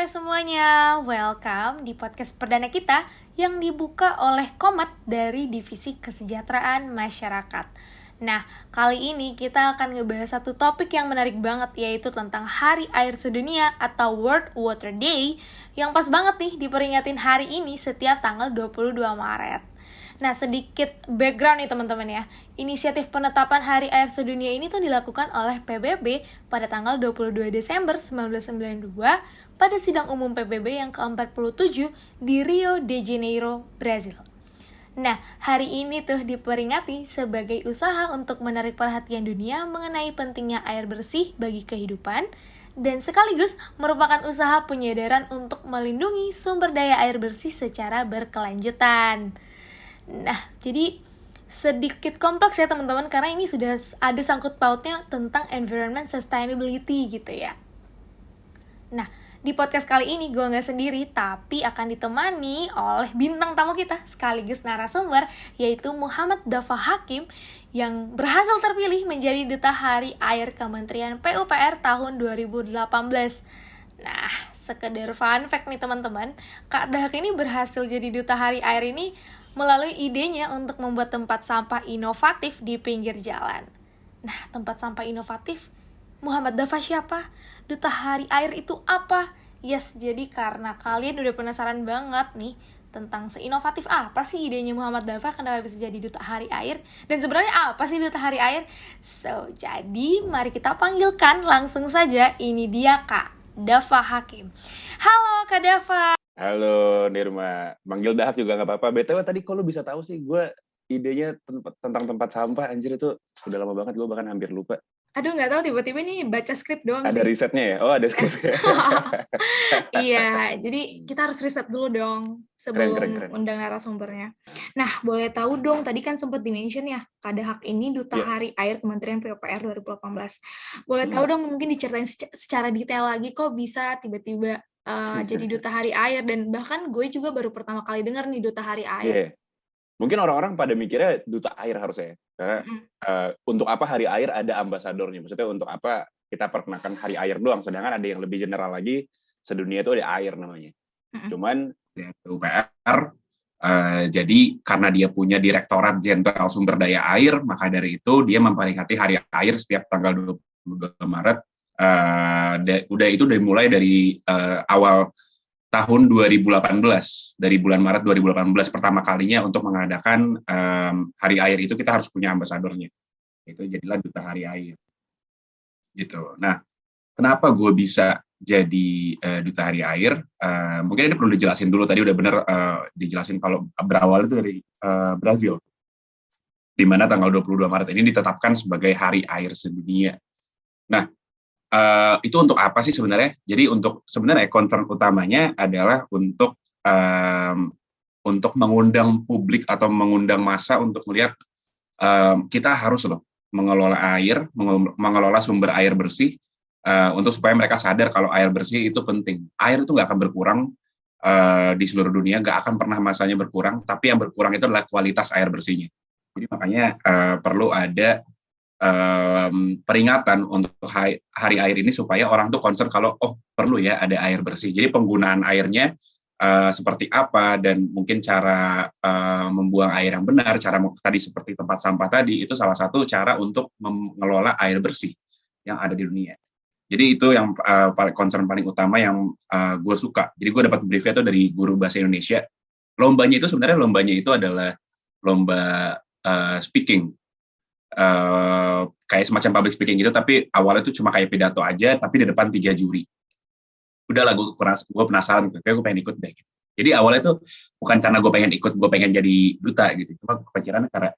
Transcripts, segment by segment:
semuanya, welcome di podcast perdana kita yang dibuka oleh Komat dari Divisi Kesejahteraan Masyarakat. Nah, kali ini kita akan ngebahas satu topik yang menarik banget, yaitu tentang Hari Air Sedunia atau World Water Day, yang pas banget nih diperingatin hari ini setiap tanggal 22 Maret. Nah, sedikit background nih teman-teman ya. Inisiatif penetapan Hari Air Sedunia ini tuh dilakukan oleh PBB pada tanggal 22 Desember 1992 pada sidang umum PBB yang ke-47 di Rio de Janeiro, Brazil. Nah, hari ini tuh diperingati sebagai usaha untuk menarik perhatian dunia mengenai pentingnya air bersih bagi kehidupan dan sekaligus merupakan usaha penyadaran untuk melindungi sumber daya air bersih secara berkelanjutan. Nah, jadi sedikit kompleks ya teman-teman karena ini sudah ada sangkut pautnya tentang environment sustainability gitu ya. Nah, di podcast kali ini gue nggak sendiri, tapi akan ditemani oleh bintang tamu kita sekaligus narasumber, yaitu Muhammad Dafa Hakim yang berhasil terpilih menjadi Duta Hari Air Kementerian PUPR tahun 2018. Nah, sekedar fun fact nih teman-teman, Kak Dahak ini berhasil jadi Duta Hari Air ini melalui idenya untuk membuat tempat sampah inovatif di pinggir jalan. Nah, tempat sampah inovatif Muhammad Dafa siapa? Duta Hari Air itu apa? Yes, jadi karena kalian udah penasaran banget nih tentang seinovatif apa sih idenya Muhammad Dafa, kenapa bisa jadi Duta Hari Air? Dan sebenarnya apa sih Duta Hari Air? So, jadi mari kita panggilkan langsung saja, ini dia Kak Dafa Hakim. Halo Kak Dafa. Halo Nirma, manggil Dahaf juga nggak apa-apa. BTW tadi kok lu bisa tahu sih gue idenya tentang tempat sampah, anjir itu udah lama banget gue bahkan hampir lupa. Aduh, nggak tahu, tiba-tiba nih baca skrip doang Ada sih. risetnya ya? Oh, ada skripnya. Iya, jadi kita harus riset dulu dong sebelum Keren. undang narasumbernya. Nah, boleh tahu dong, tadi kan sempat di-mention ya, Kak Dahak ini Duta Yeah. Hari Air Kementerian PUPR 2018. Boleh tahu dong, mungkin diceritain secara detail lagi kok bisa tiba-tiba jadi Duta Hari Air, dan bahkan gue juga baru pertama kali dengar nih Duta Hari Air. Yeah. Mungkin orang-orang pada mikirnya duta air harusnya ya. Karena untuk apa Hari Air ada ambasadornya? Maksudnya untuk apa kita perkenakan Hari Air doang, sedangkan ada yang lebih general lagi, sedunia itu ada air namanya. Cuman PUPR, jadi karena dia punya Direktorat Jenderal Sumber Daya Air, maka dari itu dia memperingati Hari Air setiap tanggal 22 Maret. Udah itu dimulai dari awal tahun 2018, dari bulan Maret 2018 pertama kalinya untuk mengadakan Hari Air itu kita harus punya ambasadornya. Itu jadilah Duta Hari Air. Gitu. Nah, kenapa gue bisa jadi Duta Hari Air? Mungkin ini perlu dijelasin dulu, tadi udah benar dijelasin kalau berawal itu dari Brazil. Di mana tanggal 22 Maret ini ditetapkan sebagai Hari Air Sedunia. Nah, itu untuk apa sih sebenarnya? Jadi sebenarnya concern utamanya adalah untuk mengundang publik atau mengundang massa untuk melihat kita harus loh mengelola air, mengelola sumber air bersih untuk supaya mereka sadar kalau air bersih itu penting. Air itu nggak akan berkurang di seluruh dunia, nggak akan pernah masanya berkurang, tapi yang berkurang itu adalah kualitas air bersihnya. Jadi makanya perlu ada peringatan untuk Hari Air ini supaya orang tuh concern kalau perlu ya ada air bersih. Jadi penggunaan airnya seperti apa, dan mungkin cara membuang air yang benar, cara tadi seperti tempat sampah tadi, itu salah satu cara untuk mengelola air bersih yang ada di dunia. Jadi itu yang concern paling utama yang gue suka. Jadi gue dapat briefnya itu dari guru bahasa Indonesia. Lombanya itu adalah lomba speaking. Kayak semacam public speaking gitu, tapi awalnya tuh cuma kayak pidato aja, tapi di depan 3 juri. Udahlah, gue penasaran, kayak gue pengen ikut deh. Gitu. Jadi awalnya tuh bukan karena gue pengen ikut, gue pengen jadi duta gitu. Cuma kepikiran karena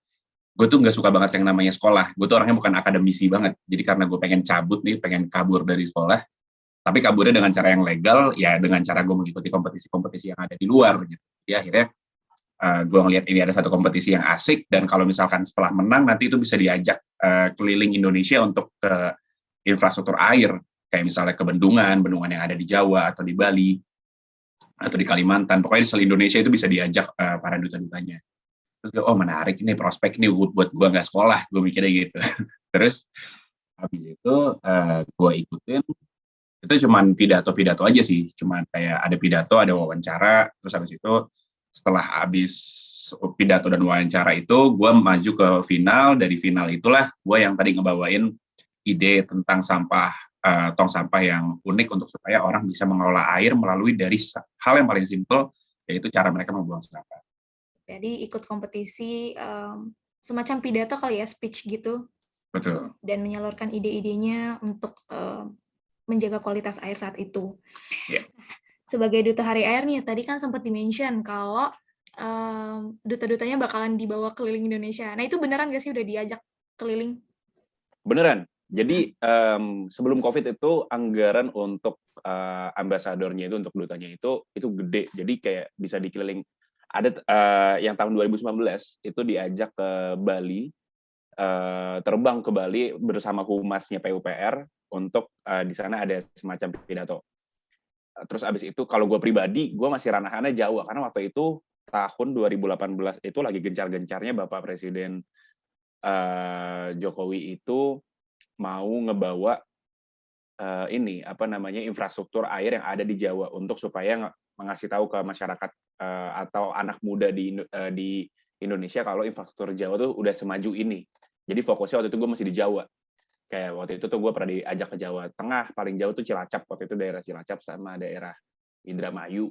gue tuh nggak suka banget yang namanya sekolah. Gue tuh orangnya bukan akademisi banget. Jadi karena gue pengen cabut nih, pengen kabur dari sekolah, tapi kaburnya dengan cara yang legal, ya dengan cara gue mengikuti kompetisi-kompetisi yang ada di luar gitu. Jadi akhirnya gue ngelihat ini ada satu kompetisi yang asik, dan kalau misalkan setelah menang nanti itu bisa diajak keliling Indonesia untuk ke infrastruktur air, kayak misalnya ke bendungan yang ada di Jawa atau di Bali atau di Kalimantan, pokoknya di seluruh Indonesia itu bisa diajak para duta-dutanya. Terus gue, menarik ini, prospek ini buat gue nggak sekolah, gue mikirnya gitu. Terus habis itu gue ikutin, itu cuman pidato-pidato aja sih, cuman kayak ada pidato, ada wawancara, terus habis itu setelah habis pidato dan wawancara itu gue maju ke final. Dari final itulah gue yang tadi ngebawain ide tentang sampah, tong sampah yang unik untuk supaya orang bisa mengelola air melalui dari hal yang paling simpel, yaitu cara mereka membuang sampah. Jadi ikut kompetisi semacam pidato kali ya, speech gitu. Betul. Dan menyalurkan ide-idenya untuk menjaga kualitas air saat itu. Yeah. Sebagai duta hari air nih, tadi kan sempat di-mention kalau duta-dutanya bakalan dibawa keliling Indonesia. Nah itu beneran nggak sih udah diajak keliling? Beneran. Jadi sebelum COVID itu anggaran untuk ambasadornya itu, untuk dutanya itu gede. Jadi kayak bisa dikeliling. Ada yang tahun 2019 itu diajak ke Bali, terbang ke Bali bersama humasnya PUPR untuk di sana ada semacam pidato. Terus abis itu kalau gue pribadi, gue masih ranah-ranah Jawa karena waktu itu tahun 2018 itu lagi gencar-gencarnya Bapak Presiden Jokowi itu mau ngebawa infrastruktur air yang ada di Jawa untuk supaya mengasih tahu ke masyarakat atau anak muda di Indonesia kalau infrastruktur Jawa tuh udah semaju ini. Jadi fokusnya waktu itu gue masih di Jawa. Kayak waktu itu tuh gue pernah diajak ke Jawa Tengah, paling jauh tuh Cilacap, waktu itu daerah Cilacap sama daerah Indramayu.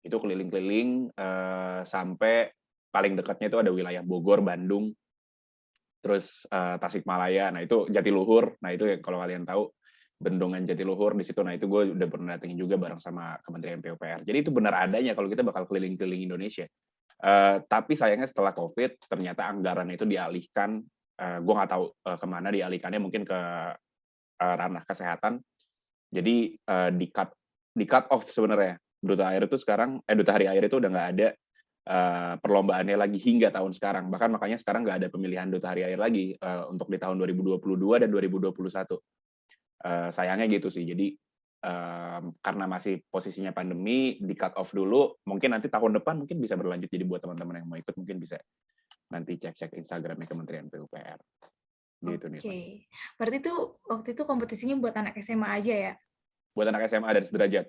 Itu keliling-keliling sampai paling dekatnya itu ada wilayah Bogor, Bandung, terus Tasikmalaya. Nah itu Jatiluhur. Nah itu kalau kalian tahu bendungan Jatiluhur di situ. Nah itu gue udah pernah datengin juga bareng sama Kementerian PUPR. Jadi itu benar adanya kalau kita bakal keliling-keliling Indonesia. Tapi sayangnya setelah COVID ternyata anggaran itu dialihkan. Gue nggak tahu kemana dialihkannya, mungkin ke ranah kesehatan. Jadi di cut off sebenarnya. Duta air itu sekarang, Duta Hari Air itu udah nggak ada perlombaannya lagi hingga tahun sekarang. Bahkan makanya sekarang nggak ada pemilihan Duta Hari Air lagi untuk di tahun 2022 dan 2021. Sayangnya gitu sih. Jadi karena masih posisinya pandemi, di cut off dulu. Mungkin nanti tahun depan mungkin bisa berlanjut. Jadi buat teman-teman yang mau ikut mungkin bisa nanti cek-cek Instagramnya Kementerian PUPR. Gitu nih. Oke. Berarti tuh waktu itu kompetisinya buat anak SMA aja ya? Buat anak SMA dan sederajat.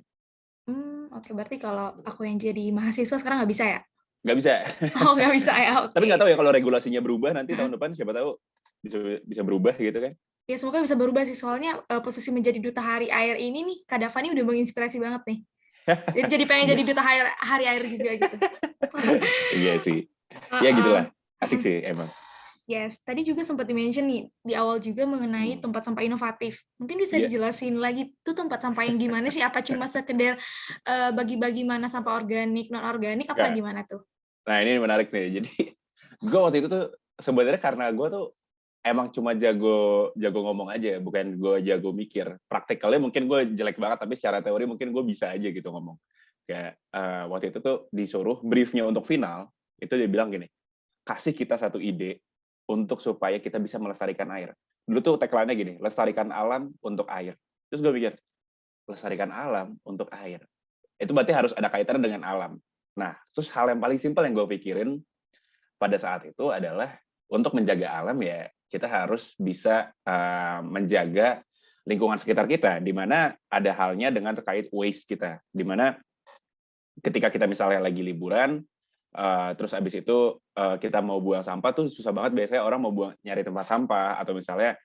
Oke. Berarti kalau aku yang jadi mahasiswa sekarang nggak bisa ya? Nggak bisa. Oh, nggak bisa ya, oke. Tapi nggak tahu ya kalau regulasinya berubah nanti tahun depan, siapa tahu bisa berubah gitu kan. Ya semoga bisa berubah sih, soalnya posisi menjadi duta hari air ini nih, Kak Dava udah menginspirasi banget nih. Jadi pengen jadi duta hari air juga gitu. Iya sih. Ya gitulah. Asik sih emang. Yes, tadi juga sempat di-mention nih di awal juga mengenai tempat sampah inovatif. Mungkin bisa dijelasin lagi tuh tempat sampah yang gimana sih? Apa cuma sekedar bagi-bagi mana sampah organik, non organik, apa gimana tuh? Nah ini menarik nih. Jadi gue waktu itu tuh sebenarnya karena gue tuh emang cuma jago ngomong aja, bukan gue jago mikir. Praktikalnya mungkin gue jelek banget, tapi secara teori mungkin gue bisa aja gitu ngomong. Kayak waktu itu tuh disuruh briefnya untuk final, itu dia bilang gini, kasih kita satu ide untuk supaya kita bisa melestarikan air. Dulu tuh tagline-nya gini, lestarikan alam untuk air. Terus gue pikir, lestarikan alam untuk air. Itu berarti harus ada kaitannya dengan alam. Nah, terus hal yang paling simpel yang gue pikirin pada saat itu adalah untuk menjaga alam ya kita harus bisa menjaga lingkungan sekitar kita, di mana ada halnya dengan terkait waste kita, di mana ketika kita misalnya lagi liburan, terus abis itu kita mau buang sampah tuh susah banget biasanya orang mau nyari tempat sampah, atau misalnya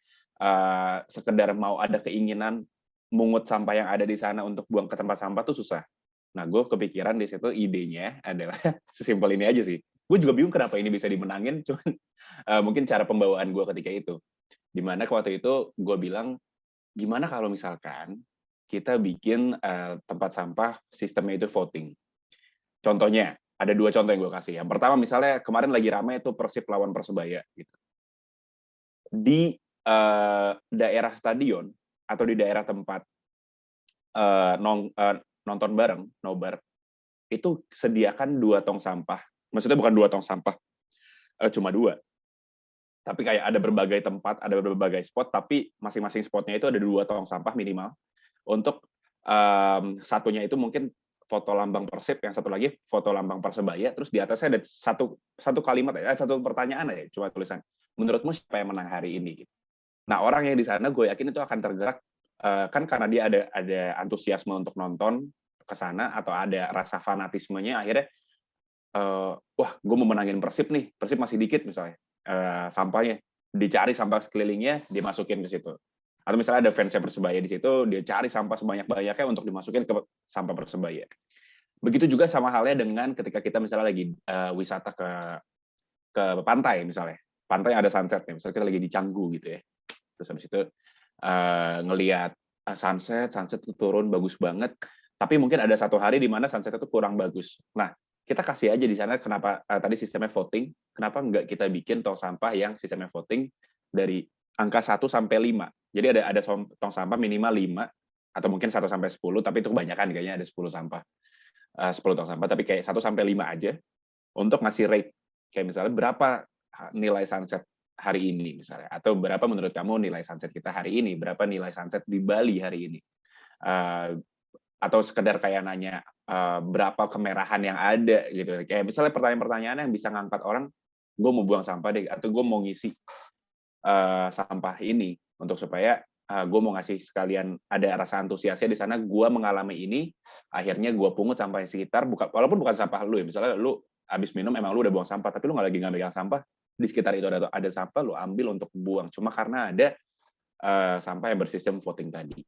sekedar mau ada keinginan mungut sampah yang ada di sana untuk buang ke tempat sampah tuh susah. Nah, gue kepikiran di situ idenya adalah sesimpel ini aja sih. Gue juga bingung kenapa ini bisa dimenangin, cuman mungkin cara pembawaan gue ketika itu. Dimana waktu itu gue bilang, gimana kalau misalkan kita bikin tempat sampah sistemnya itu voting. Contohnya, ada 2 contoh yang gue kasih. Yang pertama misalnya kemarin lagi ramai itu Persib lawan Persebaya gitu. Di daerah stadion atau di daerah tempat nonton bareng, nobar, itu sediakan 2 tong sampah. Maksudnya bukan 2 tong sampah, cuma 2. Tapi kayak ada berbagai tempat, ada berbagai spot, tapi masing-masing spotnya itu ada 2 tong sampah minimal. Untuk satunya itu mungkin foto lambang Persib, yang satu lagi foto lambang Persebaya, terus di atasnya ada satu kalimat, satu pertanyaan aja, cuma tulisan, menurutmu siapa yang menang hari ini? Nah, orang yang di sana gue yakin itu akan tergerak kan karena dia ada antusiasme untuk nonton ke sana atau ada rasa fanatismenya, akhirnya wah gue mau menangin Persib nih, Persib masih dikit misalnya sampahnya, dicari sampah sekelilingnya dimasukin ke situ. Atau misalnya ada fansnya Persebaya di situ, dia cari sampah sebanyak-banyaknya untuk dimasukin ke sampah Persebaya. Begitu juga sama halnya dengan ketika kita misalnya lagi wisata ke pantai misalnya. Pantai ada sunset nih, misalnya kita lagi di Canggu gitu ya. Terus habis itu ngelihat sunset itu turun bagus banget, tapi mungkin ada satu hari di mana sunset itu kurang bagus. Nah, kita kasih aja di sana kenapa tadi sistemnya voting, kenapa nggak kita bikin tong sampah yang sistemnya voting dari angka 1 sampai 5. Jadi ada tong sampah minimal 5 atau mungkin 1 sampai 10, tapi itu kebanyakan kayaknya ada 10 sampah. 10 tong sampah, tapi kayak 1 sampai 5 aja untuk ngasih rate. Kayak misalnya berapa nilai sunset hari ini misalnya, atau berapa menurut kamu nilai sunset kita hari ini, berapa nilai sunset di Bali hari ini, atau sekedar kayak nanya berapa kemerahan yang ada gitu. Kayak misalnya pertanyaan-pertanyaan yang bisa ngangkat orang, gue mau buang sampah deh, atau gue mau ngisi sampah ini untuk supaya gue mau ngasih sekalian ada rasa antusiasnya di sana, gue mengalami ini, akhirnya gue pungut sampah yang sekitar, walaupun bukan sampah lu ya, misalnya lu habis minum emang lu udah buang sampah, tapi lu nggak lagi ngambil sampah, di sekitar itu ada sampah, lu ambil untuk buang, cuma karena ada sampah yang bersistem voting tadi.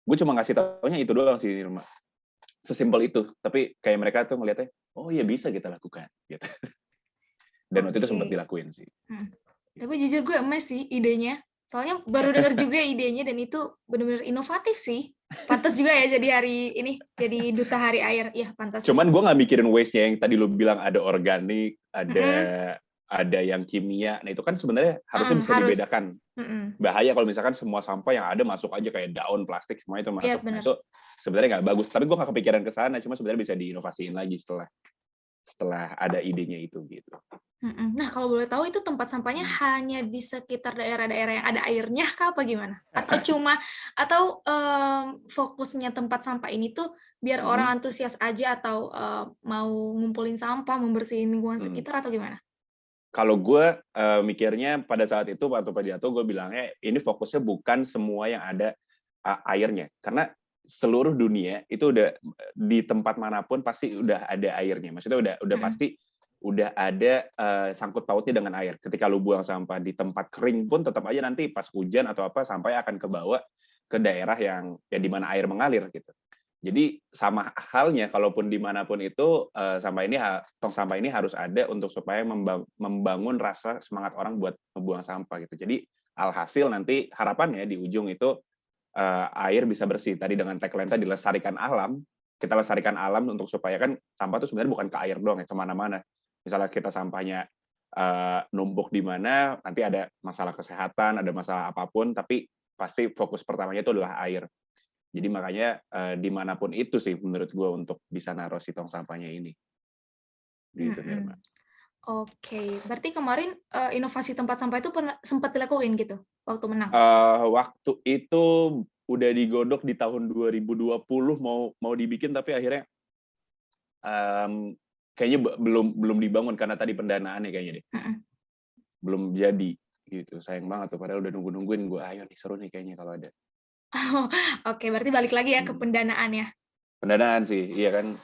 Gue cuma ngasih taunya itu doang sih, Irma. Sesimpel itu, tapi kayak mereka tuh ngeliatnya, oh iya bisa kita lakukan, gitu. Dan waktu itu sempat dilakuin sih. Tapi jujur gue emes sih idenya. Soalnya baru denger juga idenya dan itu benar-benar inovatif sih. Pantas juga ya jadi hari ini, jadi duta hari air. Ya, pantas. Cuman gue nggak mikirin waste-nya yang tadi lo bilang ada organik, ada yang kimia. Nah itu kan sebenarnya harusnya bisa dibedakan. Bahaya kalau misalkan semua sampah yang ada masuk aja kayak daun, plastik, semua itu masuk. Nah, itu sebenarnya nggak bagus. Tapi gue nggak kepikiran ke sana. Cuma sebenarnya bisa diinovasiin lagi setelah ada idenya itu gitu. Nah, kalau boleh tahu itu tempat sampahnya hanya di sekitar daerah-daerah yang ada airnya kah apa gimana? Atau fokusnya tempat sampah ini tuh biar orang antusias aja atau mau ngumpulin sampah, membersihin lingkungan sekitar atau gimana? Kalau gue mikirnya pada saat itu waktu Padiato gue bilangnya ini fokusnya bukan semua yang ada airnya, karena seluruh dunia itu udah di tempat manapun pasti udah ada airnya. Maksudnya udah pasti udah ada sangkut pautnya dengan air. Ketika lu buang sampah di tempat kering pun tetap aja nanti pas hujan atau apa sampahnya akan kebawa ke daerah yang ya di mana air mengalir gitu. Jadi sama halnya kalaupun dimanapun itu tong sampah ini harus ada untuk supaya membangun rasa semangat orang buat membuang sampah gitu. Jadi alhasil nanti harapannya di ujung itu air bisa bersih. Tadi dengan tagline tadi lestarikan alam, kita lestarikan alam untuk supaya kan sampah itu sebenarnya bukan ke air doang ya, kemana-mana. Misalnya kita sampahnya numpuk di mana, nanti ada masalah kesehatan, ada masalah apapun, tapi pasti fokus pertamanya itu adalah air. Jadi makanya dimanapun itu sih menurut gue untuk bisa naruh si tong sampahnya ini. Gitu, Nirma. Oke, berarti kemarin inovasi tempat sampah itu sempat dilakuin gitu waktu menang? Waktu itu udah digodok di tahun 2020 mau dibikin, tapi akhirnya kayaknya belum dibangun karena tadi pendanaannya kayaknya deh. Belum jadi gitu. Sayang banget tuh, padahal udah nungguin gue, ayo nih seru nih kayaknya kalau ada. Oke, berarti balik lagi ya ke pendanaan ya. Pendanaan sih, iya kan.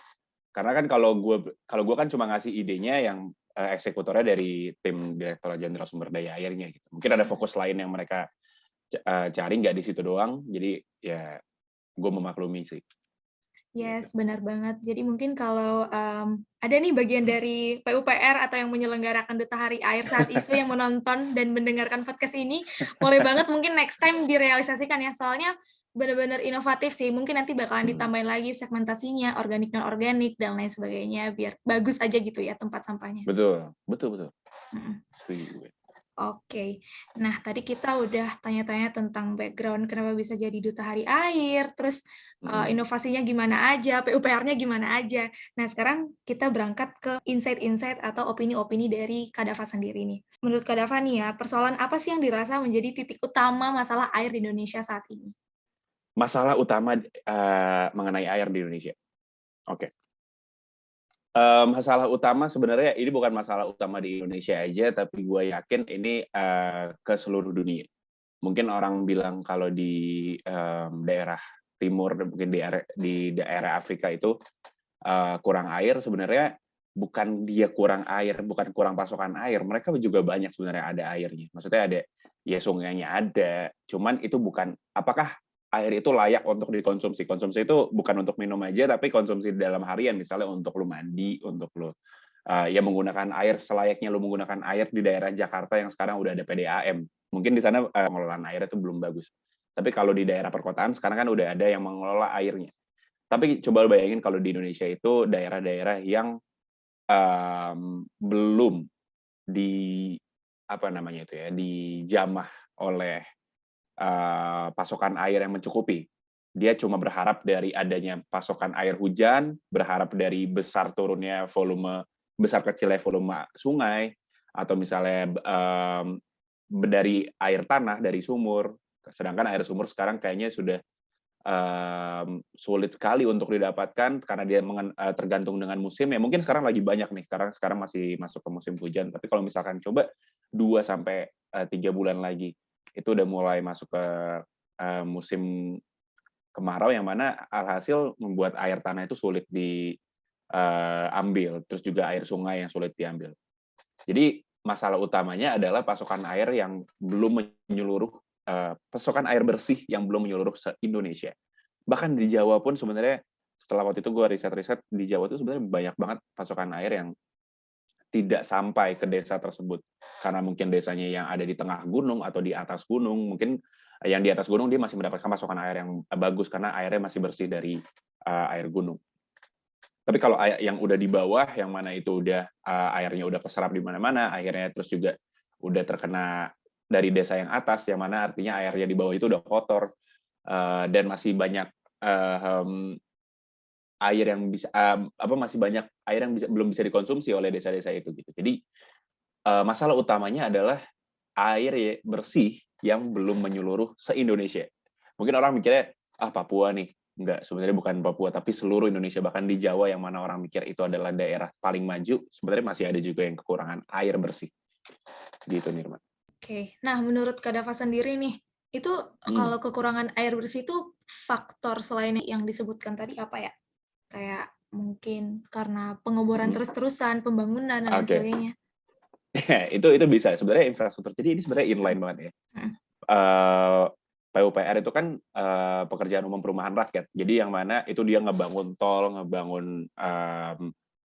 Karena kan kalau gue kan cuma ngasih idenya yang eksekutornya dari tim Direktorat Jenderal Sumber Daya Airnya gitu. Mungkin ada fokus lain yang mereka cari nggak di situ doang. Jadi ya gue memaklumi sih. Yes, benar banget. Jadi mungkin kalau ada nih bagian dari PUPR atau yang menyelenggarakan Duta Hari Air saat itu yang menonton dan mendengarkan podcast ini, boleh banget mungkin next time direalisasikan ya. Soalnya benar-benar inovatif sih. Mungkin nanti bakalan ditambahin lagi segmentasinya, organik, non-organik, dan lain sebagainya, biar bagus aja gitu ya tempat sampahnya. Betul. Oke, nah tadi kita udah tanya-tanya tentang background kenapa bisa jadi Duta Hari Air, terus inovasinya gimana aja, PUPR-nya gimana aja. Nah sekarang kita berangkat ke insight-insight atau opini-opini dari Kak Dava sendiri nih. Menurut Kak Dava nih ya, persoalan apa sih yang dirasa menjadi titik utama masalah air di Indonesia saat ini? Masalah utama mengenai air di Indonesia. Oke. Masalah utama sebenarnya ini bukan masalah utama di Indonesia aja, tapi gue yakin ini ke seluruh dunia. mungkin orang bilang kalau di daerah timur, mungkin di daerah Afrika itu kurang air, sebenarnya bukan dia kurang air, bukan kurang pasokan air, mereka juga banyak sebenarnya ada airnya. Maksudnya ada, ya sungainya ada, cuman itu bukan, apakah air itu layak untuk dikonsumsi? Konsumsi itu bukan untuk minum aja, tapi konsumsi dalam harian, misalnya untuk lu mandi, untuk lu ya menggunakan air selayaknya lu menggunakan air di daerah Jakarta yang sekarang udah ada PDAM. Mungkin di sana pengelolaan air itu belum bagus. Tapi kalau di daerah perkotaan sekarang kan udah ada yang mengelola airnya. Tapi coba bayangin kalau di Indonesia itu daerah-daerah yang belum di apa namanya itu ya, dijamah oleh pasokan air yang mencukupi. Dia cuma berharap dari adanya pasokan air hujan, berharap dari besar turunnya volume, besar kecilnya volume sungai, atau misalnya dari air tanah, dari sumur. Sedangkan air sumur sekarang kayaknya sudah sulit sekali untuk didapatkan karena dia tergantung dengan musim. Ya mungkin sekarang lagi banyak nih, sekarang masih masuk ke musim hujan. Tapi kalau misalkan coba 2 sampai 3 bulan lagi, itu udah mulai masuk ke musim kemarau yang mana alhasil membuat air tanah itu sulit diambil, terus juga air sungai yang sulit diambil. Jadi masalah utamanya adalah pasokan air yang belum menyeluruh, pasokan air bersih yang belum menyeluruh se-Indonesia. Bahkan di Jawa pun sebenarnya setelah waktu itu gue riset-riset, di Jawa itu sebenarnya banyak banget pasokan air yang tidak sampai ke desa tersebut. Karena mungkin desanya yang ada di tengah gunung atau di atas gunung, mungkin yang di atas gunung dia masih mendapatkan pasokan air yang bagus karena airnya masih bersih dari air gunung. Tapi kalau air yang udah di bawah, yang mana itu udah airnya udah keserap di mana-mana, akhirnya terus juga udah terkena dari desa yang atas, yang mana artinya airnya di bawah itu udah kotor dan masih banyak air yang bisa masih banyak air yang belum bisa dikonsumsi oleh desa-desa itu gitu. Jadi masalah utamanya adalah air bersih yang belum menyeluruh se-Indonesia. Mungkin orang mikirnya Papua nih. Enggak, sebenarnya bukan Papua, tapi seluruh Indonesia, bahkan di Jawa yang mana orang mikir itu adalah daerah paling maju, sebenarnya masih ada juga yang kekurangan air bersih. Gitu, Nirma. Oke, nah menurut Kak Dava sendiri nih, itu kalau kekurangan air bersih itu faktor selain yang disebutkan tadi apa ya? Kayak mungkin karena pengeboran terus-terusan, pembangunan, dan lain sebagainya. Itu bisa, sebenarnya infrastruktur. Jadi ini sebenarnya inline banget ya. PUPR itu kan pekerjaan umum perumahan rakyat. Jadi yang mana itu dia ngebangun tol, ngebangun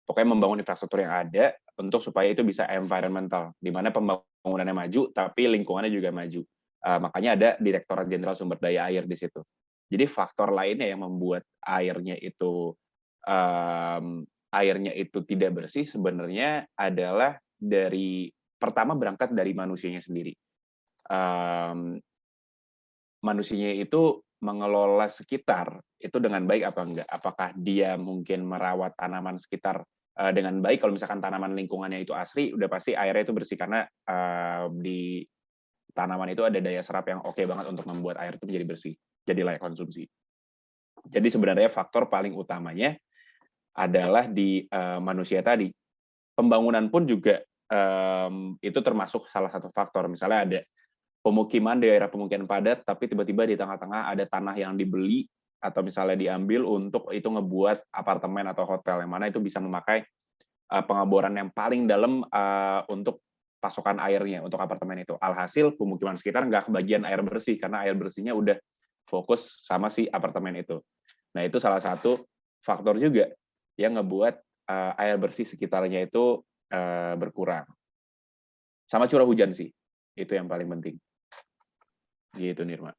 pokoknya membangun infrastruktur yang ada untuk supaya itu bisa environmental, di mana pembangunannya maju tapi lingkungannya juga maju. Makanya ada Direktorat Jenderal Sumber Daya Air di situ. Jadi faktor lainnya yang membuat airnya itu tidak bersih sebenarnya adalah pertama berangkat dari manusianya sendiri. Manusianya itu mengelola sekitar itu dengan baik apa enggak? Apakah dia mungkin merawat tanaman sekitar dengan baik? Kalau misalkan tanaman lingkungannya itu asri, udah pasti airnya itu bersih karena di tanaman itu ada daya serap yang oke banget untuk membuat air itu menjadi bersih, jadi layak konsumsi. Jadi sebenarnya faktor paling utamanya adalah di manusia tadi. Pembangunan pun juga itu termasuk salah satu faktor. Misalnya ada pemukiman, daerah pemukiman padat, tapi tiba-tiba di tengah-tengah ada tanah yang dibeli atau misalnya diambil untuk itu ngebuat apartemen atau hotel, yang mana itu bisa memakai pengeboran yang paling dalam untuk pasokan airnya untuk apartemen itu. Alhasil pemukiman sekitar nggak kebagian air bersih karena air bersihnya udah fokus sama si apartemen itu. Nah itu salah satu faktor juga yang ngebuat air bersih sekitarnya itu berkurang. Sama curah hujan sih, itu yang paling penting. Gitu, Nirma.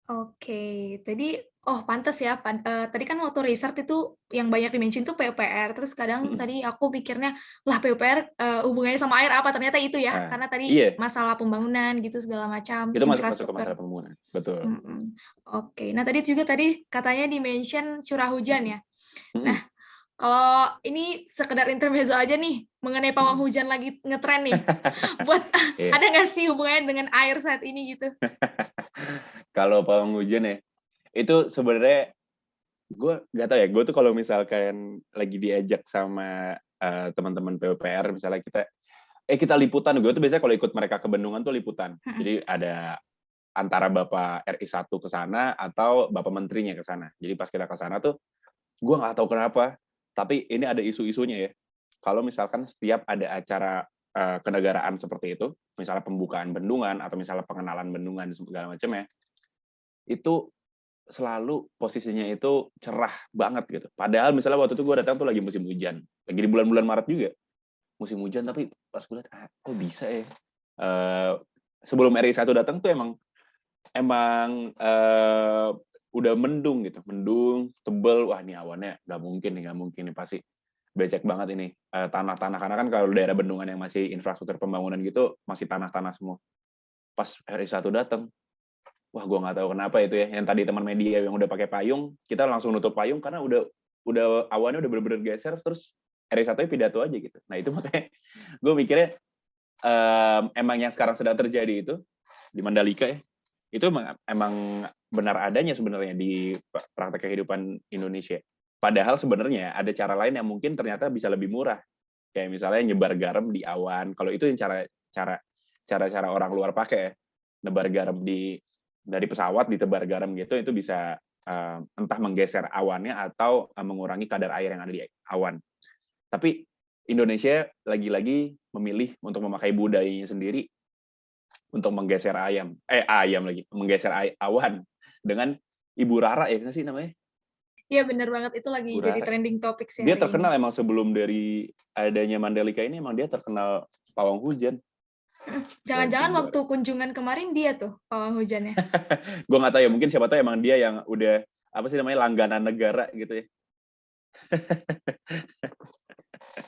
Oke, tadi pantes ya, tadi kan waktu riset itu yang banyak di-mention tuh PUPR, terus kadang tadi aku pikirnya, lah PUPR hubungannya sama air apa, ternyata itu ya, karena tadi masalah pembangunan gitu segala macam, itu masuk ke infrastruktur. masalah pembangunan, betul. Oke, nah tadi juga katanya di-mention curah hujan ya. Nah, kalau ini sekedar intermezzo aja nih, mengenai pawang hujan lagi ngetren nih, ada nggak sih hubungannya dengan air saat ini gitu? Kalau pawang hujan ya, itu sebenarnya gue nggak tahu ya, gue tuh kalau misalkan lagi diajak sama teman-teman PUPR, misalnya kita liputan, gue tuh biasanya kalau ikut mereka ke bendungan tuh liputan. Jadi ada antara Bapak RI 1 ke sana atau Bapak menterinya ke sana. Jadi pas kita ke sana tuh, gue nggak tahu kenapa, tapi ini ada isu-isunya ya. Kalau misalkan setiap ada acara kenegaraan seperti itu, misalnya pembukaan bendungan atau misalnya pengenalan bendungan segala macam ya, itu selalu posisinya itu cerah banget gitu. Padahal misalnya waktu itu gue datang tuh lagi musim hujan, lagi di bulan-bulan Maret juga, musim hujan tapi pas gue lihat, kok bisa ya? Sebelum RI 1 datang tuh emang udah mendung gitu, mendung, tebel, wah ini awannya nggak mungkin nih pasti becek banget ini tanah-tanah karena kan kalau daerah bendungan yang masih infrastruktur pembangunan gitu masih tanah-tanah semua. Pas RI 1 datang, wah gue nggak tahu kenapa itu ya. Yang tadi teman media yang udah pakai payung, kita langsung nutup payung karena udah awannya udah bener-bener geser terus RI 1 pidato aja gitu. Nah itu makanya gue mikirnya emang yang sekarang sedang terjadi itu di Mandalika ya, itu emang benar adanya sebenarnya di praktek kehidupan Indonesia. Padahal sebenarnya ada cara lain yang mungkin ternyata bisa lebih murah. Kayak misalnya nyebar garam di awan. Kalau itu yang cara orang luar pakai ya. Nebar garam dari pesawat ditebar garam gitu, itu bisa entah menggeser awannya atau mengurangi kadar air yang ada di awan. Tapi Indonesia lagi-lagi memilih untuk memakai budayanya sendiri untuk menggeser menggeser awan dengan Ibu Rara ya nggak sih namanya? Iya bener banget, itu lagi Ibu jadi Rara. trending topic sih Dia hari ini. terkenal emang sebelum dari adanya Mandalika ini emang dia terkenal pawang hujan. Jangan-jangan waktu kunjungan kemarin dia tuh pawang hujannya. Gue nggak tahu ya, mungkin siapa tahu emang dia yang udah apa sih namanya langganan negara gitu ya.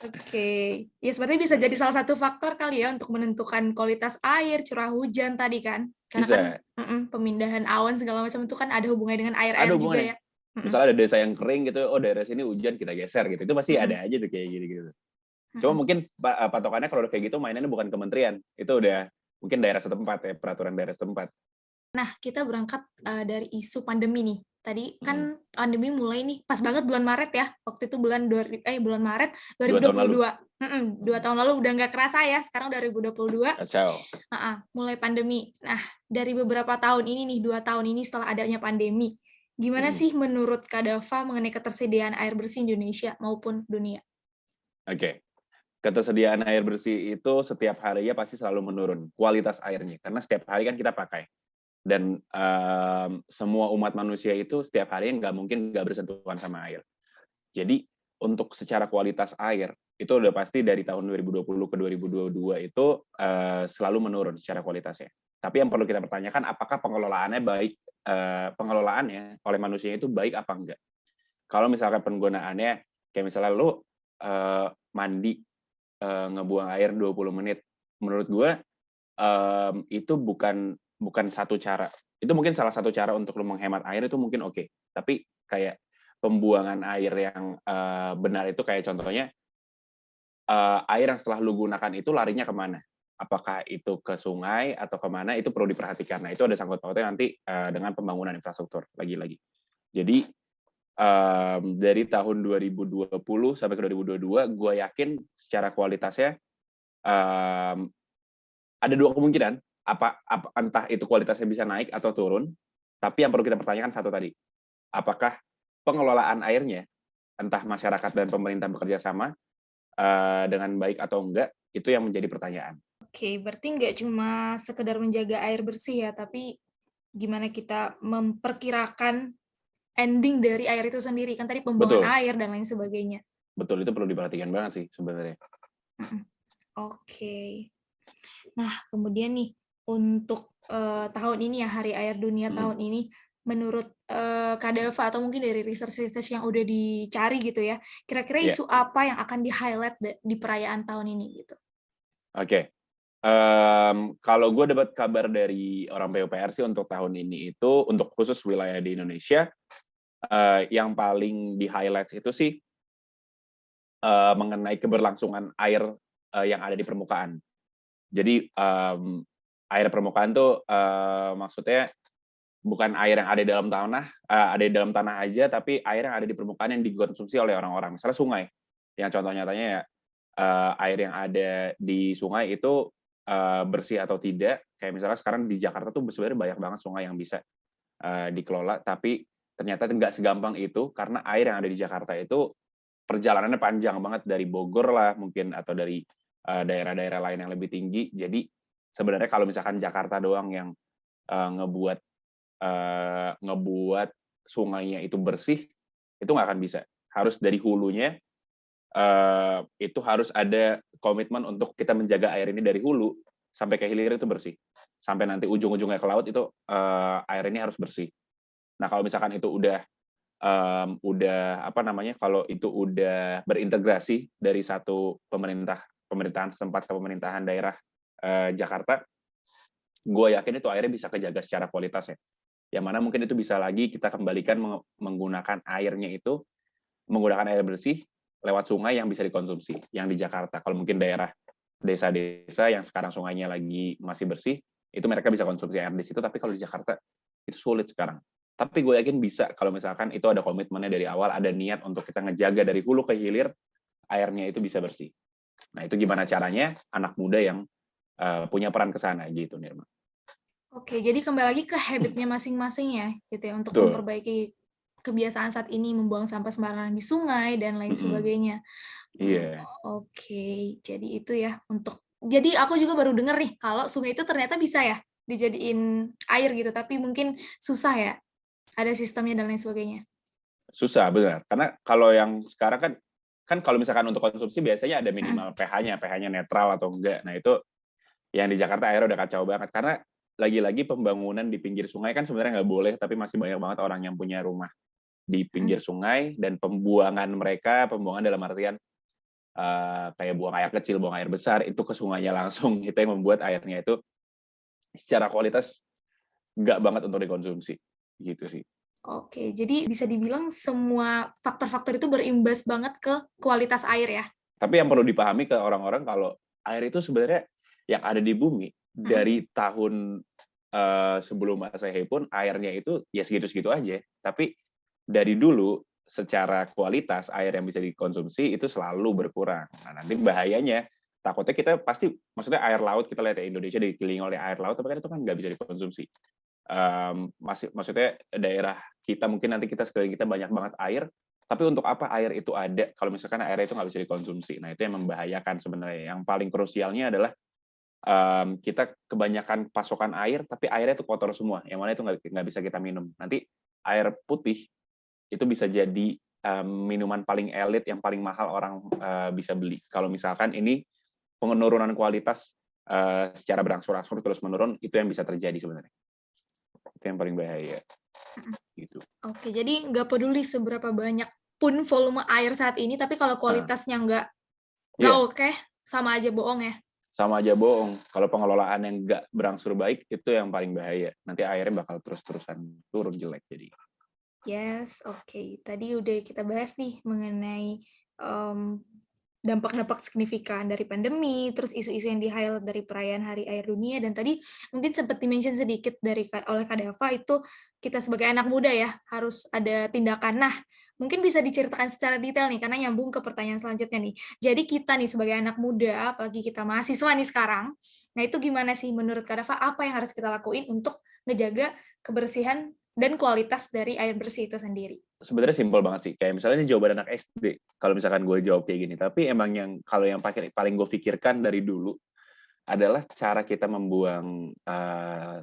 Oke, ya sepertinya bisa jadi salah satu faktor kali ya untuk menentukan kualitas air, curah hujan tadi kan. Karena kan Bisa. pemindahan awan segala macam itu kan ada hubungannya dengan Ada air-air juga hubungannya. ya. Mm-mm, Misalnya ada desa yang kering gitu, oh daerah sini hujan kita geser gitu. Itu pasti mm-mm, ada aja tuh kayak gitu-gitu. Cuma mm-mm. mungkin patokannya kalau udah kayak gitu mainannya bukan kementerian. Itu udah mungkin daerah setempat ya, peraturan daerah setempat. Nah, kita berangkat dari isu pandemi nih. Tadi Hmm. kan pandemi mulai nih, pas banget bulan Maret ya. Waktu itu bulan Maret 2 tahun lalu. 2022. 2 tahun lalu udah nggak kerasa ya, sekarang 2022. Kacau. Mulai pandemi. Nah, dari beberapa tahun ini nih, 2 tahun ini setelah adanya pandemi, gimana Hmm. sih menurut Kak Dava mengenai ketersediaan air bersih Indonesia maupun dunia? Oke. Ketersediaan air bersih itu setiap harinya pasti selalu menurun kualitas airnya karena setiap hari kan kita pakai dan semua umat manusia itu setiap hari nggak mungkin nggak bersentuhan sama air. Jadi untuk secara kualitas air itu udah pasti dari tahun 2020 ke 2022 itu selalu menurun secara kualitasnya. Tapi yang perlu kita pertanyakan apakah pengelolaannya baik, pengelolaannya oleh manusia itu baik apa enggak? Kalau misalkan penggunaannya kayak misalnya lu mandi ngebuang air 20 menit, menurut gue itu bukan satu cara. Itu mungkin salah satu cara untuk lu menghemat air itu mungkin oke. Tapi kayak pembuangan air yang benar itu kayak contohnya air yang setelah lu gunakan itu larinya kemana? Apakah itu ke sungai atau kemana? Itu perlu diperhatikan. Nah itu ada sangkut pautnya nanti dengan pembangunan infrastruktur lagi-lagi. Jadi dari tahun 2020 sampai ke 2022, gue yakin secara kualitasnya ada dua kemungkinan. Entah itu kualitasnya bisa naik atau turun. Tapi yang perlu kita pertanyakan satu tadi, apakah pengelolaan airnya, entah masyarakat dan pemerintah bekerja sama dengan baik atau enggak, itu yang menjadi pertanyaan. Oke, berarti nggak cuma sekedar menjaga air bersih ya, tapi gimana kita memperkirakan ending dari air itu sendiri, kan tadi pembuangan Betul, air dan lain sebagainya. betul itu perlu diperhatikan banget sih sebenarnya. Oke. Nah, kemudian nih, untuk tahun ini ya, Hari Air Dunia tahun ini, menurut Kak Dava atau mungkin dari research-research yang udah dicari gitu ya, kira-kira Iya, isu apa yang akan di-highlight di perayaan tahun ini gitu? oke. Kalau gue dapat kabar dari orang PUPR sih untuk tahun ini itu, untuk khusus wilayah di Indonesia, yang paling di-highlight itu sih mengenai keberlangsungan air yang ada di permukaan. Jadi air permukaan tuh maksudnya bukan air yang ada di dalam tanah, ada di dalam tanah aja, tapi air yang ada di permukaan yang dikonsumsi oleh orang-orang. Misalnya sungai, yang contoh nyatanya ya air yang ada di sungai itu bersih atau tidak. Kayak misalnya sekarang di Jakarta tuh sebenarnya banyak banget sungai yang bisa dikelola, tapi ternyata nggak segampang itu karena air yang ada di Jakarta itu perjalanannya panjang banget dari Bogor lah mungkin atau dari daerah-daerah lain yang lebih tinggi. Jadi sebenarnya kalau misalkan Jakarta doang yang ngebuat ngebuat sungainya itu bersih, itu nggak akan bisa. Harus dari hulunya, itu harus ada komitmen untuk kita menjaga air ini dari hulu sampai ke hilir itu bersih. Sampai nanti ujung-ujungnya ke laut itu air ini harus bersih. Nah, kalau misalkan itu udah apa namanya, kalau itu udah berintegrasi dari satu pemerintahan setempat ke pemerintahan daerah Jakarta, gue yakin itu airnya bisa kejaga secara kualitas ya. Yang mana mungkin itu bisa lagi kita kembalikan menggunakan airnya itu, menggunakan air bersih lewat sungai yang bisa dikonsumsi, yang di Jakarta. Kalau mungkin daerah desa-desa yang sekarang sungainya lagi masih bersih, itu mereka bisa konsumsi air di situ, tapi kalau di Jakarta itu sulit sekarang. Tapi gue yakin bisa kalau misalkan itu ada komitmennya dari awal, ada niat untuk kita ngejaga dari hulu ke hilir, airnya itu bisa bersih. Nah, itu gimana caranya? Anak muda yang punya peran ke sana gitu, Nirma. Oke, jadi kembali lagi ke habit-nya masing-masing ya, gitu ya, untuk Betul. memperbaiki kebiasaan saat ini membuang sampah sembarangan di sungai dan lain sebagainya. Iya. Oke, jadi itu ya jadi aku juga baru denger nih kalau sungai itu ternyata bisa ya dijadiin air gitu, tapi mungkin susah ya, ada sistemnya dan lain sebagainya. Susah, benar. Karena kalau yang sekarang kan kalau misalkan untuk konsumsi biasanya ada minimal pH-nya netral atau enggak. Nah, itu yang di Jakarta airnya udah kacau banget. Karena lagi-lagi pembangunan di pinggir sungai kan sebenarnya nggak boleh, tapi masih banyak banget orang yang punya rumah di pinggir sungai, dan pembuangan dalam artian kayak buang air kecil, buang air besar, itu ke sungainya langsung. Itu yang membuat airnya itu secara kualitas nggak banget untuk dikonsumsi. Gitu sih. Oke, jadi bisa dibilang semua faktor-faktor itu berimbas banget ke kualitas air ya? Tapi yang perlu dipahami ke orang-orang kalau air itu sebenarnya yang ada di bumi dari tahun sebelum Masehi pun airnya itu ya segitu-segitu aja. Tapi dari dulu secara kualitas air yang bisa dikonsumsi itu selalu berkurang. Nah, nanti bahayanya takutnya kita pasti, maksudnya air laut kita lihat ya, Indonesia dikelilingi oleh air laut, tapi kan itu kan nggak bisa dikonsumsi. Maksudnya daerah kita mungkin nanti kita sekeliling kita banyak banget air, tapi untuk apa air itu ada kalau misalkan airnya itu nggak bisa dikonsumsi. Nah, itu yang membahayakan sebenarnya. Yang paling krusialnya adalah kita kebanyakan pasokan air, tapi airnya itu kotor semua, yang mana itu nggak bisa kita minum. Nanti air putih itu bisa jadi minuman paling elit yang paling mahal orang bisa beli. Kalau misalkan ini penurunan kualitas secara berangsur-angsur terus menurun, itu yang bisa terjadi sebenarnya. Itu yang paling bahaya. Gitu. Oke, jadi nggak peduli seberapa banyak pun volume air saat ini, tapi kalau kualitasnya nggak Iya, oke, sama aja bohong ya? sama aja bohong. Kalau pengelolaan yang nggak berangsur baik, itu yang paling bahaya. Nanti airnya bakal terus-terusan turun jelek jadi. Yes, oke. Tadi udah kita bahas nih mengenai dampak-dampak signifikan dari pandemi, terus isu-isu yang di-highlight dari perayaan Hari Air Dunia, dan tadi mungkin sempat di-mention sedikit oleh Kak Dava itu kita sebagai anak muda ya harus ada tindakan. Nah, mungkin bisa diceritakan secara detail nih karena nyambung ke pertanyaan selanjutnya nih. Jadi kita nih sebagai anak muda, apalagi kita mahasiswa nih sekarang, nah itu gimana sih menurut Kak Dava apa yang harus kita lakuin untuk ngejaga kebersihan dan kualitas dari air bersih itu sendiri? Sebenarnya simpel banget sih. Kayak misalnya ini jawaban anak SD. Kalau misalkan gue jawab kayak gini. Tapi emang kalau yang paling gue pikirkan dari dulu adalah cara kita membuang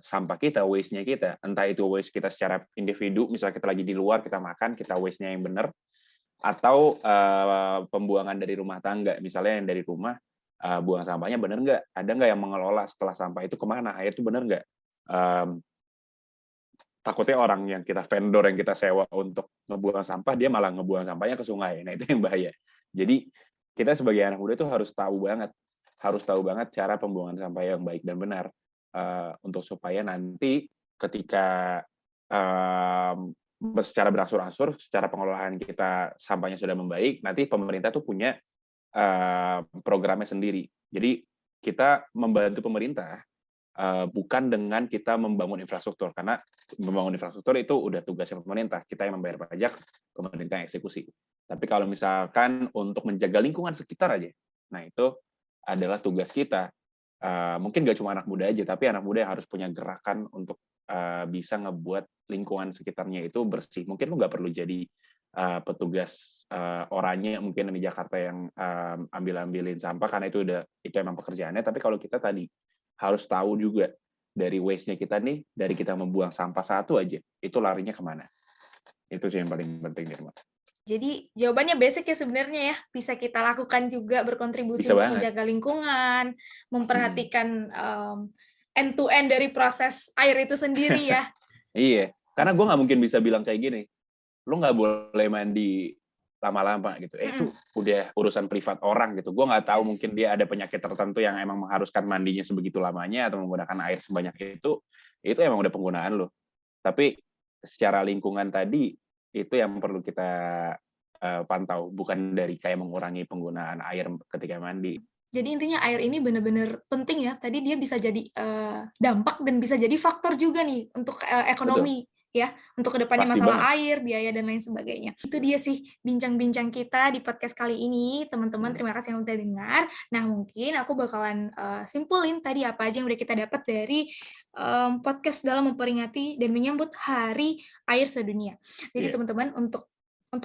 sampah kita, waste-nya kita. Entah itu waste kita secara individu, misalnya kita lagi di luar, kita makan, kita waste-nya yang benar. Atau pembuangan dari rumah tangga. Misalnya yang dari rumah, buang sampahnya benar nggak? Ada nggak yang mengelola setelah sampah itu kemana? Air itu benar nggak? Takutnya orang yang vendor yang kita sewa untuk ngebuang sampah, dia malah ngebuang sampahnya ke sungai. Nah, itu yang bahaya. Jadi, kita sebagai anak muda itu harus tahu banget cara pembuangan sampah yang baik dan benar, untuk supaya nanti ketika secara berangsur-angsur, secara pengelolaan kita sampahnya sudah membaik, nanti pemerintah tuh punya programnya sendiri. Jadi, kita membantu pemerintah bukan dengan kita membangun infrastruktur, karena membangun infrastruktur itu udah tugasnya pemerintah, kita yang membayar pajak, pemerintah yang eksekusi. Tapi kalau misalkan untuk menjaga lingkungan sekitar aja, nah itu adalah tugas kita. mungkin gak cuma anak muda aja, tapi anak muda yang harus punya gerakan untuk bisa ngebuat lingkungan sekitarnya itu bersih. Mungkin lu nggak perlu jadi petugas oranye mungkin di Jakarta yang ambil-ambilin sampah karena itu emang pekerjaannya. Tapi kalau kita tadi harus tahu juga dari waste-nya kita nih, dari kita membuang sampah satu aja, itu larinya kemana? Itu sih yang paling penting, Nirma. Jadi jawabannya basic ya sebenarnya ya, bisa kita lakukan juga berkontribusi Bisa untuk banget. menjaga lingkungan, memperhatikan end to end dari proses air itu sendiri ya. Iya, karena gue nggak mungkin bisa bilang kayak gini, lu nggak boleh mandi lama-lama gitu. Itu udah urusan privat orang gitu. Gue nggak tahu mungkin dia ada penyakit tertentu yang emang mengharuskan mandinya sebegitu lamanya atau menggunakan air sebanyak itu emang udah penggunaan lo. Tapi secara lingkungan tadi itu yang perlu kita pantau, bukan dari kayak mengurangi penggunaan air ketika mandi. Jadi intinya air ini benar-benar penting ya. Tadi dia bisa jadi dampak dan bisa jadi faktor juga nih untuk ekonomi. Betul. Ya, untuk kedepannya Pasti masalah banget. air, biaya, dan lain sebagainya. Itu dia sih bincang-bincang kita di podcast kali ini. Teman-teman, terima kasih yang udah dengar. Nah, mungkin aku bakalan simpulin tadi apa aja yang udah kita dapat dari podcast dalam memperingati dan menyambut Hari Air Sedunia. Jadi teman-teman, untuk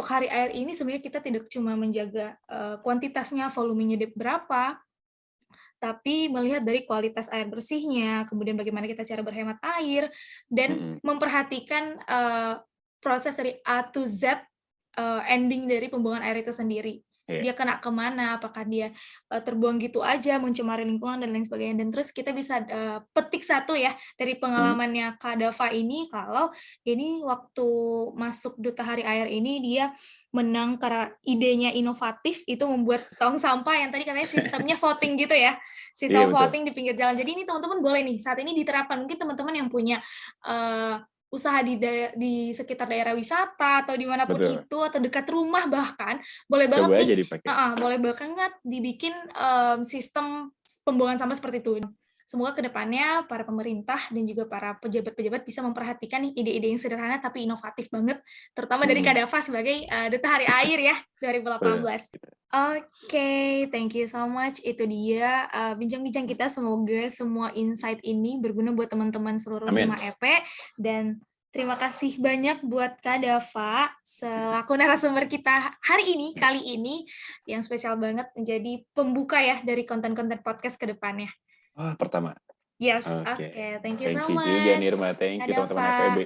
Hari Air ini sebenarnya kita tidak cuma menjaga kuantitasnya, volumenya berapa, tapi melihat dari kualitas air bersihnya, kemudian bagaimana kita cara berhemat air, dan memperhatikan proses dari A to Z ending dari pembuangan air itu sendiri. Dia kena kemana, apakah dia terbuang gitu aja, mencemari lingkungan, dan lain sebagainya. Dan terus kita bisa petik satu ya, dari pengalamannya Kak Dava ini, kalau ini waktu masuk Duta Hari Air ini, dia menang karena idenya inovatif, itu membuat tong sampah yang tadi katanya sistemnya voting gitu ya, sistem voting di pinggir jalan. Jadi ini teman-teman boleh nih, saat ini diterapkan. Mungkin teman-teman yang punya usaha di sekitar daerah wisata atau dimanapun itu atau dekat rumah bahkan boleh banget Coba nih, aja dipakai. boleh banget dibikin sistem pembuangan sampah seperti itu. Semoga kedepannya para pemerintah dan juga para pejabat-pejabat bisa memperhatikan nih ide-ide yang sederhana tapi inovatif banget, terutama dari Kak Dava sebagai Duta Hari Air ya 2018. Oke, thank you so much. Itu dia bincang-bincang kita. Semoga semua insight ini berguna buat teman-teman seluruh 5EP. Dan terima kasih banyak buat Kak Dava selaku narasumber kita kali ini yang spesial banget menjadi pembuka ya dari konten-konten podcast ke depannya. Pertama. Yes, oke. Thank you so much. Thank you juga Nirma, thank you teman-teman FEB.